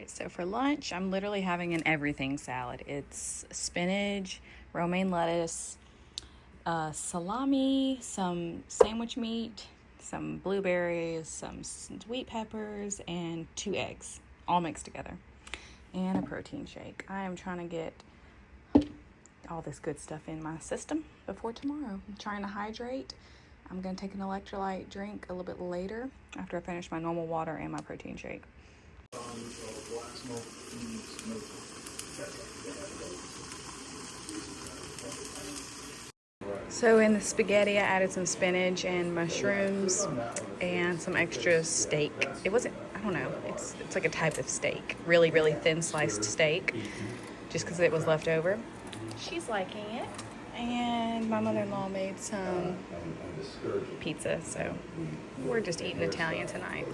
right, so for lunch, I'm literally having an everything salad. It's spinach, romaine lettuce, salami, some sandwich meat, some blueberries, some sweet peppers, and 2 eggs, all mixed together, and a protein shake. I am trying to get all this good stuff in my system before tomorrow. I'm trying to hydrate. I'm going to take an electrolyte drink a little bit later after I finish my normal water and my protein shake. So in the spaghetti, I added some spinach and mushrooms and some extra steak. It wasn't, I don't know, it's like a type of steak. Really, really thin sliced steak, just because it was left over. She's liking it. And my mother-in-law made some pizza, so we're just eating Italian tonight.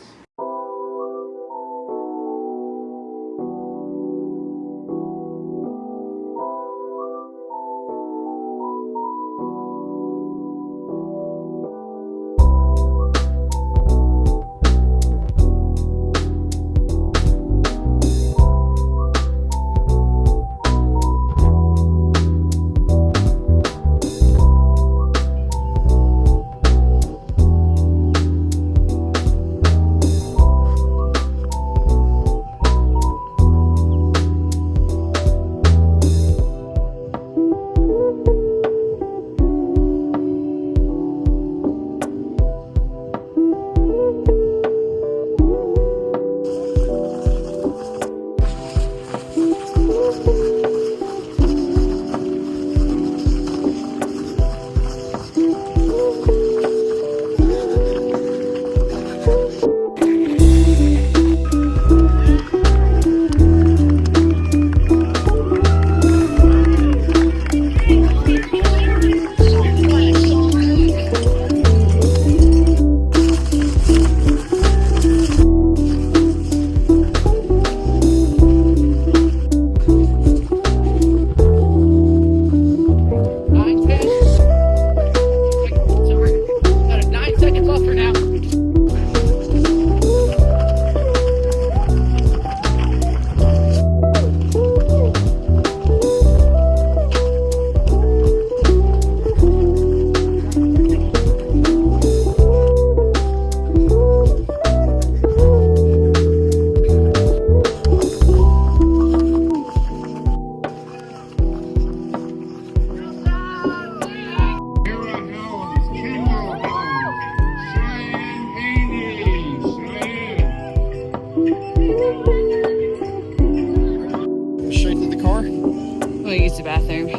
The bathroom.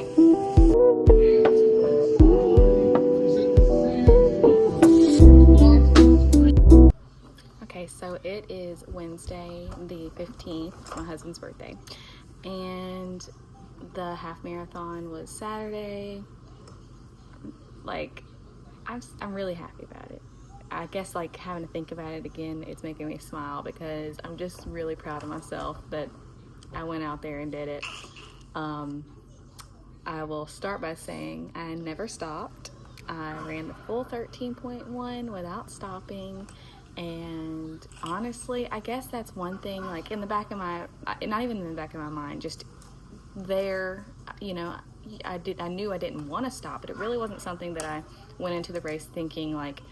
Okay, so it is Wednesday the 15th. It's my husband's birthday, and the half marathon was Saturday. Like, I'm really happy about it. I guess, like, having to think about it again, it's making me smile because I'm just really proud of myself that I went out there and did it. I will start by saying I never stopped. I ran the full 13.1 without stopping, and honestly, I guess that's one thing, like, in the back of my, not even in the back of my mind, just there, you know, I knew I didn't want to stop, but it really wasn't something that I went into the race thinking, like,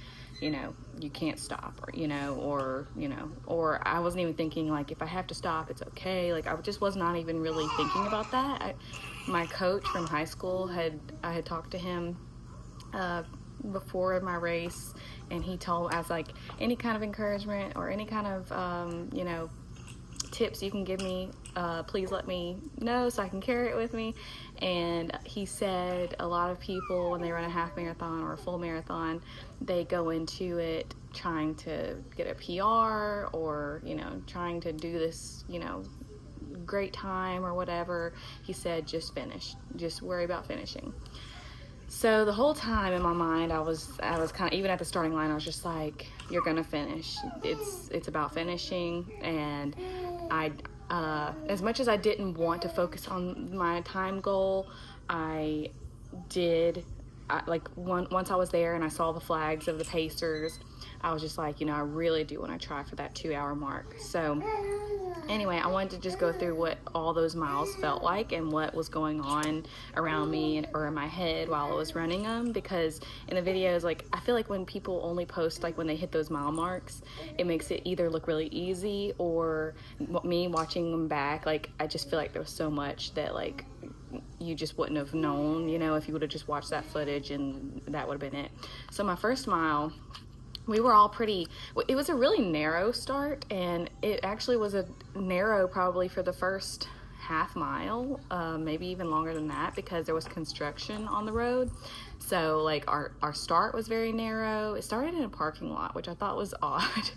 you know, you can't stop, or I wasn't even thinking, like, if I have to stop, it's okay. Like, I just was not even really thinking about that. My coach from high school I had talked to him before my race, and he told, I was like, any kind of encouragement or any kind of, tips you can give me, please let me know so I can carry it with me. And he said a lot of people, when they run a half marathon or a full marathon, they go into it trying to get a PR or, trying to do this, great time or whatever. He said, just finish, just worry about finishing. So the whole time in my mind, I was kind of, even at the starting line, I was just like, you're gonna finish. It's about finishing. And I, as much as I didn't want to focus on my time goal, I did. Once I was there and I saw the flags of the pacers, I was just like, you know, I really do want to try for that 2-hour mark. So anyway, I wanted to just go through what all those miles felt like and what was going on around me or in my head while I was running them, because in the videos, like, I feel like when people only post like when they hit those mile marks, it makes it either look really easy, or me watching them back, like, I just feel like there was so much that like you just wouldn't have known, you know, if you would have just watched that footage, and that would have been it. So my first mile, we were all it was a really narrow start, and it actually was a narrow probably for the first half mile, maybe even longer than that, because there was construction on the road. So like our start was very narrow. It started in a parking lot, which I thought was odd.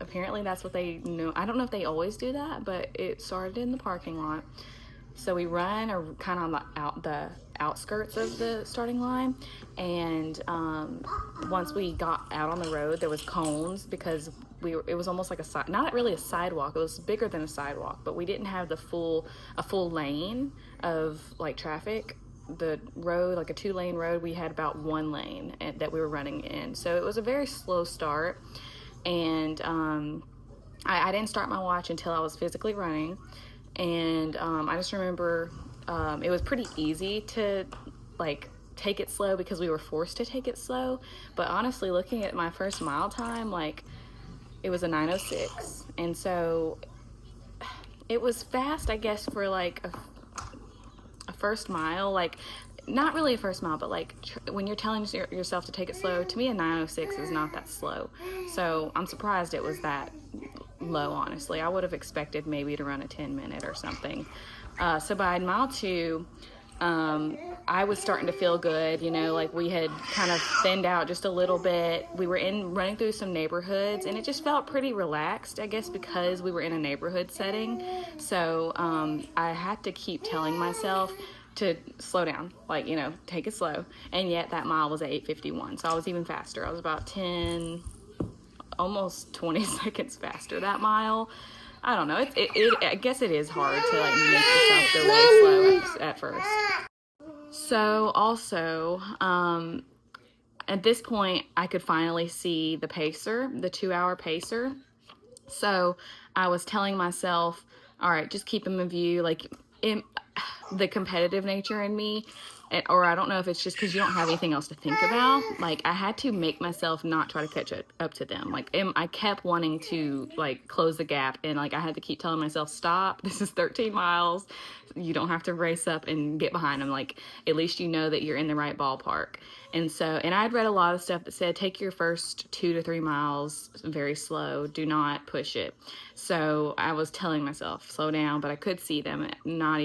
Apparently that's what they knew. I don't know if they always do that, but it started in the parking lot. So we run kind of on the outskirts of the starting line, and once we got out on the road, there was cones, because it was almost like not really a sidewalk. It was bigger than a sidewalk, but we didn't have a full lane of like traffic. The road, like a 2-lane road, we had about 1 lane that we were running in. So it was a very slow start, and I didn't start my watch until I was physically running. And I just remember it was pretty easy to like take it slow because we were forced to take it slow. But honestly, looking at my first mile time, like, it was a 9:06, and so it was fast, I guess, for like a first mile. Like, not really a first mile, but like when you're telling yourself to take it slow, to me a 9:06 is not that slow. So I'm surprised it was that low, honestly. I would have expected maybe to run a 10-minute or something. So by mile 2, I was starting to feel good, you know, like we had kind of thinned out just a little bit. We were running through some neighborhoods, and it just felt pretty relaxed, I guess, because we were in a neighborhood setting. So I had to keep telling myself to slow down, like, you know, take it slow. And yet that mile was at 8:51, so I was even faster. I was about 10, almost 20 seconds faster that mile. I don't know. I guess it is hard to like make yourself go really slow at first. So also, at this point, I could finally see the pacer, the 2-hour pacer. So I was telling myself, all right, just keep him in view. Like, the competitive nature in me, or I don't know if it's just because you don't have anything else to think about, like, I had to make myself not try to catch up to them. Like, I kept wanting to like close the gap, and like I had to keep telling myself, stop, this is 13 miles, you don't have to race up and get behind them. Like, at least you know that you're in the right ballpark. And I'd read a lot of stuff that said take your first 2 to 3 miles very slow, do not push it. So I was telling myself slow down, but I could see them not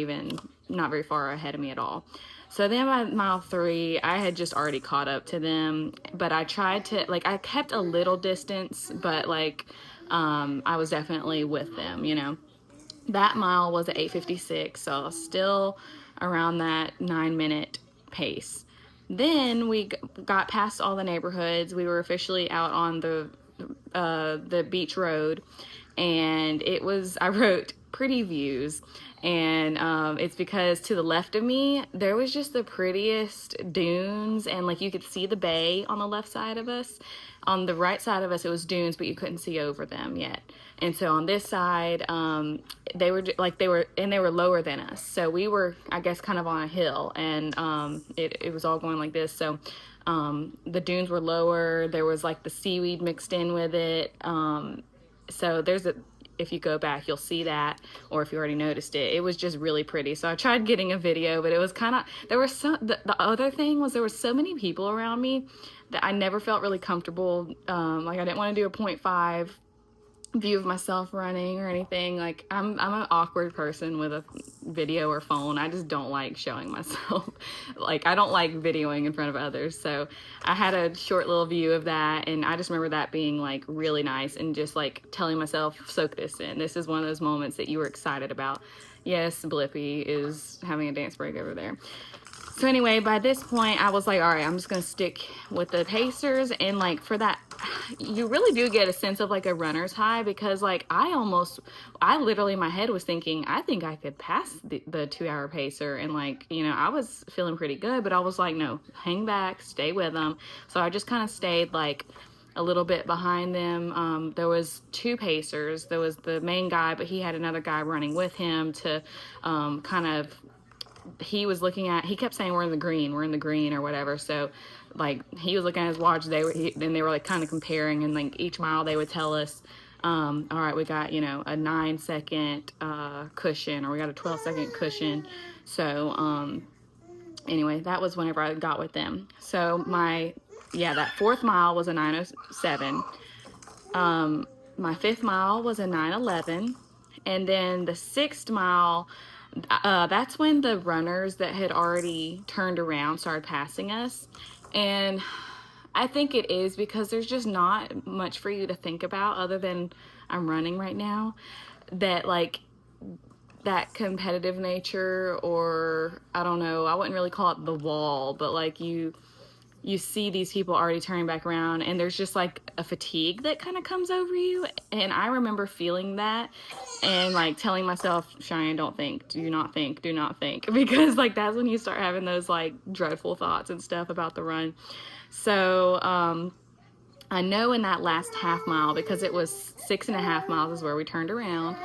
very far ahead of me at all. So then by mile 3, I had just already caught up to them, but I tried to, like, I kept a little distance, but like I was definitely with them, you know. That mile was at 8:56, so still around that 9-minute pace. Then we got past all the neighborhoods. We were officially out on the beach road, and I wrote pretty views, and it's because to the left of me there was just the prettiest dunes, and like you could see the bay on the left side of us. On the right side of us it was dunes, but you couldn't see over them yet. And so on this side they were lower than us, so we were, I guess, kind of on a hill, and it was all going like this. So the dunes were lower, there was like the seaweed mixed in with it. So if you go back, you'll see that, or if you already noticed it, it was just really pretty. So I tried getting a video, but it was kind of, the other thing was there were so many people around me that I never felt really comfortable. Like, I didn't want to do a 0.5 view of myself running or anything. Like, I'm an awkward person with a video or phone. I just don't like showing myself. Like, I don't like videoing in front of others. So I had a short little view of that, and I just remember that being like really nice, and just like telling myself, soak this in. This is one of those moments that you were excited about. Yes, Blippi is having a dance break over there. So anyway, by this point, I was like, all right, I'm just going to stick with the pacers. And like, for that, you really do get a sense of like a runner's high, because like I literally, my head was thinking, I think I could pass the 2-hour pacer. And like, you know, I was feeling pretty good, but I was like, no, hang back, stay with them. So I just kind of stayed like a little bit behind them. There was 2 pacers. There was the main guy, but he had another guy running with him to he kept saying we're in the green or whatever. So like he was looking at his watch, and they were like kind of comparing, and like each mile they would tell us, all right, we got, you know, a 9-second cushion, or we got a 12-second cushion. So anyway, that was whenever I got with them. So that 4th mile was a 9:07. My 5th mile was a 9:11, and then the 6th mile, that's when the runners that had already turned around started passing us. And I think it is because there's just not much for you to think about other than I'm running right now. That like that competitive nature, or I don't know, I wouldn't really call it the wall, but like you see these people already turning back around, and there's just like a fatigue that kind of comes over you. And I remember feeling that and like telling myself, Cheyenne, don't think, do not think, because like that's when you start having those like dreadful thoughts and stuff about the run. So I know in that last half mile, because it was 6.5 miles is where we turned around,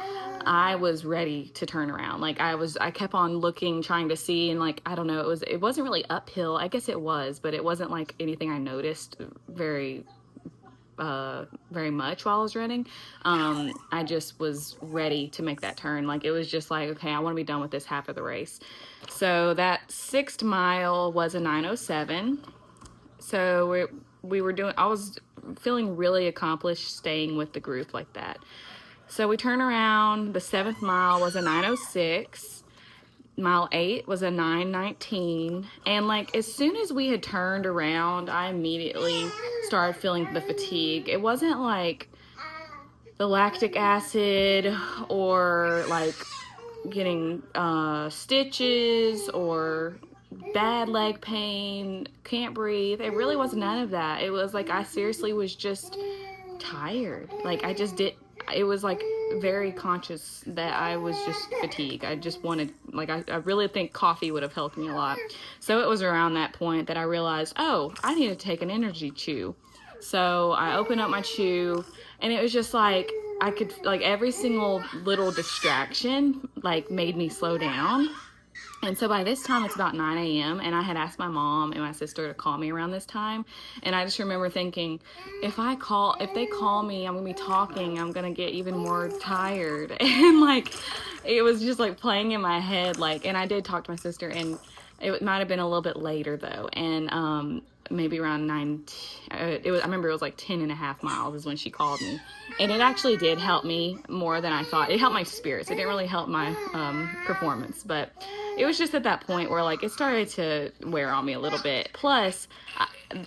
I was ready to turn around. Like I kept on looking, trying to see, and like, I don't know, it wasn't really uphill. I guess it was, but it wasn't like anything I noticed very much while I was running. I just was ready to make that turn. Like it was just like, okay, I want to be done with this half of the race. So that 6th mile was a 9:07. So I was feeling really accomplished staying with the group like that. So we turn around. The 7th mile was a 9:06. Mile 8 was a 9:19. And like as soon as we had turned around, I immediately started feeling the fatigue. It wasn't like the lactic acid or like getting stitches or bad leg pain, can't breathe. It really was none of that. It was like I seriously was just tired. Like it was like very conscious that I was just fatigued. I just wanted, like, I really think coffee would have helped me a lot. So it was around that point that I realized, oh, I need to take an energy chew. So I opened up my chew, and it was just like, I could, like, every single little distraction, like, made me slow down. And so by this time, it's about 9 a.m. and I had asked my mom and my sister to call me around this time. And I just remember thinking, if they call me, I'm going to be talking, I'm going to get even more tired. And like, it was just like playing in my head. Like, and I did talk to my sister, and it might have been a little bit later though. And, maybe around I remember it was like 10.5 miles is when she called me. And it actually did help me more than I thought. It helped my spirits. It didn't really help my performance, but it was just at that point where like it started to wear on me a little bit. Plus,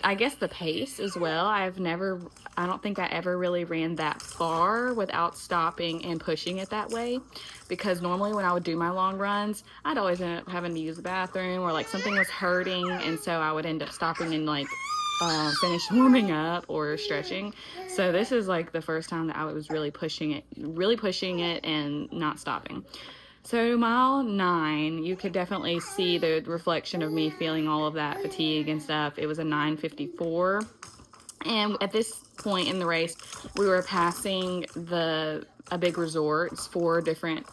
I guess the pace as well. I don't think I ever really ran that far without stopping and pushing it that way. Because normally when I would do my long runs, I'd always end up having to use the bathroom, or like something was hurting, and so I would end up stopping and like finish warming up or stretching. So this is like the first time that I was really pushing it and not stopping. So mile 9, you could definitely see the reflection of me feeling all of that fatigue and stuff. It was a 9:54. And at this point in the race, we were passing a big resort. It's 4 different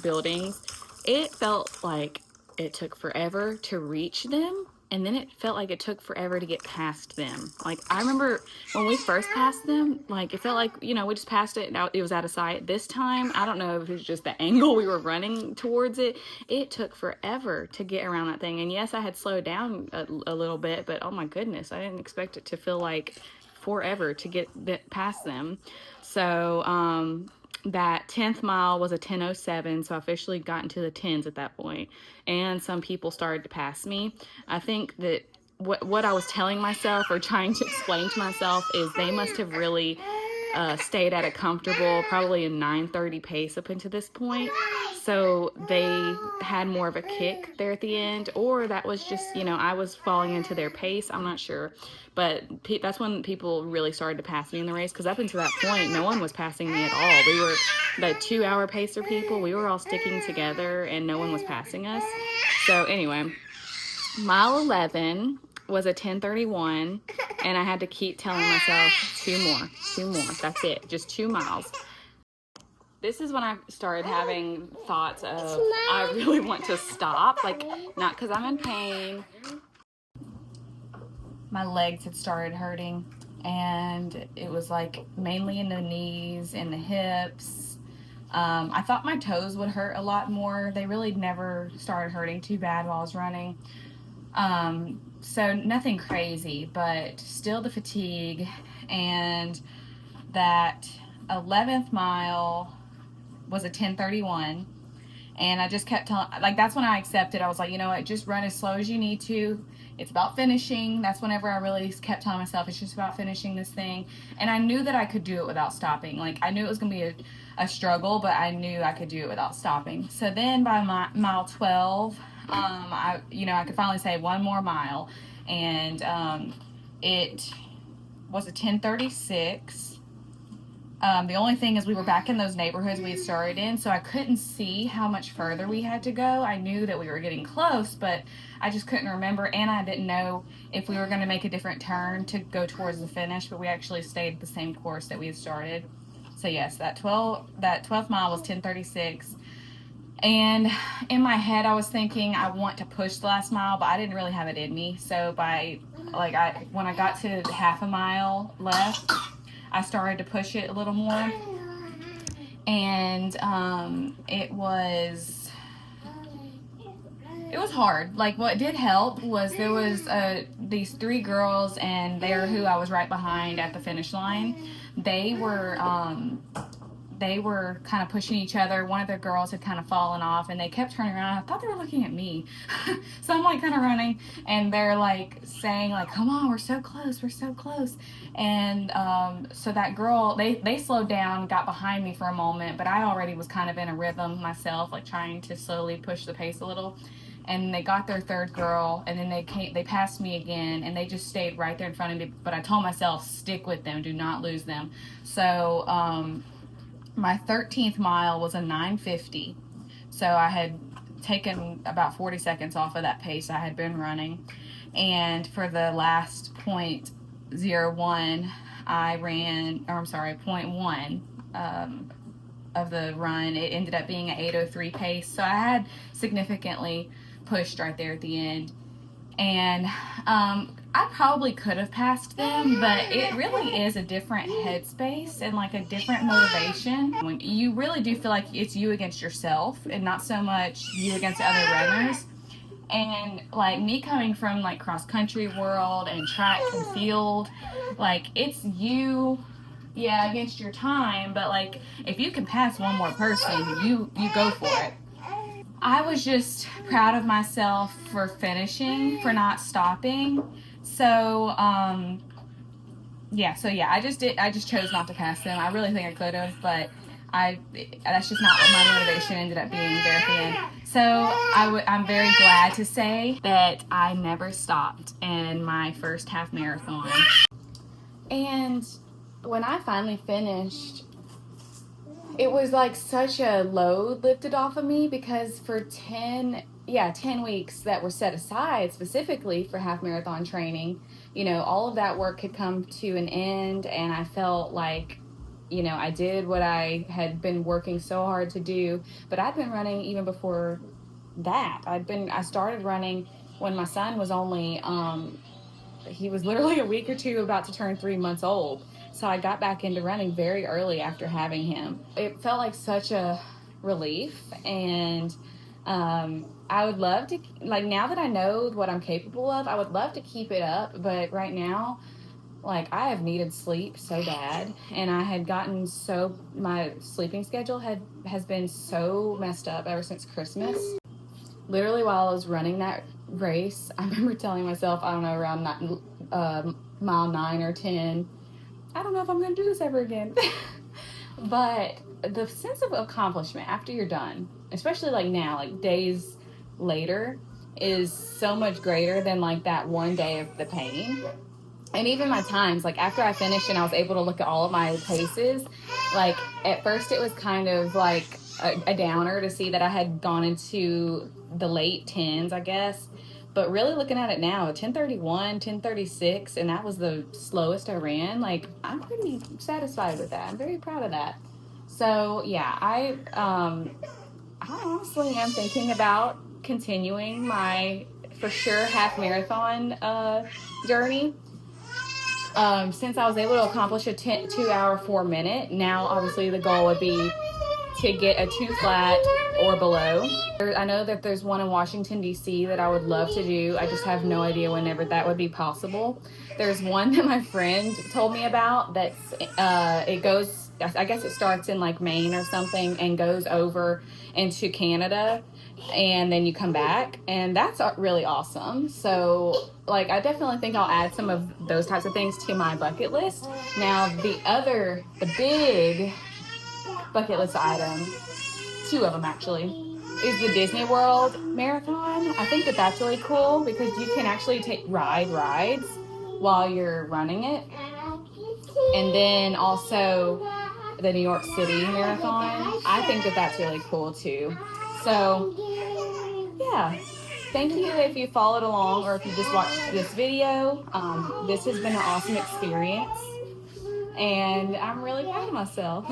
buildings. It felt like it took forever to reach them, and then it felt like it took forever to get past them. Like, I remember when we first passed them, like, it felt like, you know, we just passed it and it was out of sight. This time, I don't know if it was just the angle we were running towards it. It took forever to get around that thing. And yes, I had slowed down a little bit, but oh my goodness, I didn't expect it to feel like forever to get past them. So, that 10th mile was a 10:07, so I officially got into the 10s at that point, and some people started to pass me. I think that what I was telling myself or trying to explain to myself is they must have really stayed at a comfortable, probably a 9:30 pace up until this point, so they had more of a kick there at the end, or that was just, you know, I was falling into their pace. I'm not sure, but that's when people really started to pass me in the race, because up until that point, no one was passing me at all. We were the 2-hour pacer people. We were all sticking together, and no one was passing us. So anyway, mile 11 was a 10:31, And I had to keep telling myself 2 more, that's it, just 2 miles. This is when I started having thoughts of, I really want to stop, like, not because I'm in pain. My legs had started hurting, and it was like mainly in the knees and the hips. I thought my toes would hurt a lot more. They really never started hurting too bad while I was running. So nothing crazy, but still the fatigue. And that 11th mile was a 10:31, and I just kept telling, like, that's when I accepted. I was like, you know what, just run as slow as you need to. It's about finishing. That's whenever I really kept telling myself it's just about finishing this thing. And I knew that I could do it without stopping. Like, I knew it was gonna be a struggle, but I knew I could do it without stopping. So then by mile 12, I could finally say 1 more mile, and it was a 10:36. The only thing is we were back in those neighborhoods we had started in, so I couldn't see how much further we had to go. I knew that we were getting close, but I just couldn't remember, and I didn't know if we were going to make a different turn to go towards the finish, but we actually stayed the same course that we had started. So yes, that 12th mile was 10:36. And in my head, I was thinking I want to push the last mile, but I didn't really have it in me. So when I got to half a mile left, I started to push it a little more, and it was hard. Like, what did help was there was these 3 girls, and they're who I was right behind at the finish line. They were kind of pushing each other. One of the girls had kind of fallen off, and they kept turning around. I thought they were looking at me. So I'm like kind of running, and they're like saying like, come on, we're so close, we're so close. And so that girl, they slowed down, got behind me for a moment, but I already was kind of in a rhythm myself, like trying to slowly push the pace a little. And they got their 3rd girl, and then they passed me again, and they just stayed right there in front of me. But I told myself, stick with them, do not lose them. So my 13th mile was a 9:50. So I had taken about 40 seconds off of that pace I had been running. And for the last 0.01, I ran, point 1 of the run. It ended up being an 8:03 pace. So I had significantly pushed right there at the end. And I probably could have passed them, but it really is a different headspace and like a different motivation. When you really do feel like it's you against yourself and not so much you against other runners. And like me coming from like cross country world and track and field, like it's you, yeah, against your time, but like if you can pass one more person, you go for it. I was just proud of myself for finishing, for not stopping. So, I just chose not to pass them. I really think I could have, but that's just not what my motivation ended up being there at the end. So I'm very glad to say that I never stopped in my first half marathon. And when I finally finished, it was like such a load lifted off of me, because for 10 weeks that were set aside specifically for half marathon training, all of that work had come to an end, and I felt like, I did what I had been working so hard to do. But I'd been running even before that. I started running when my son was only, he was literally a week or two about to turn 3 months old. So I got back into running very early after having him. It felt like such a relief, and I would love to, like, now that I know what I'm capable of, I would love to keep it up. But right now, like, I have needed sleep so bad, and I had gotten my sleeping schedule has been so messed up ever since Christmas. Literally, while I was running that race, I remember telling myself, I don't know, around mile 9 or 10, I don't know if I'm going to do this ever again. But the sense of accomplishment after you're done, especially like now, like days later, is so much greater than like that one day of the pain. And even my times, like after I finished and I was able to look at all of my paces, like at first it was kind of like a downer to see that I had gone into the late 10s, I guess. But really looking at it now, 10:31, 10:36, and that was the slowest I ran. Like, I'm pretty satisfied with that. I'm very proud of that. So yeah, I honestly am thinking about continuing my for sure half marathon journey. Since I was able to accomplish a 2 hour 4 minute, now obviously the goal would be to get a 2 flat or below. I know that there's one in Washington, D.C. that I would love to do. I just have no idea whenever that would be possible. There's one that my friend told me about that's, it goes, I guess it starts in like Maine or something and goes over into Canada, and then you come back, and that's really awesome. So like, I definitely think I'll add some of those types of things to my bucket list. Now the big bucket list item, two of them actually, is the Disney World Marathon. I think that that's really cool because you can actually rides while you're running it. And then also the New York City Marathon. I think that that's really cool too. So yeah, thank you if you followed along or if you just watched this video. This has been an awesome experience, and I'm really proud of myself.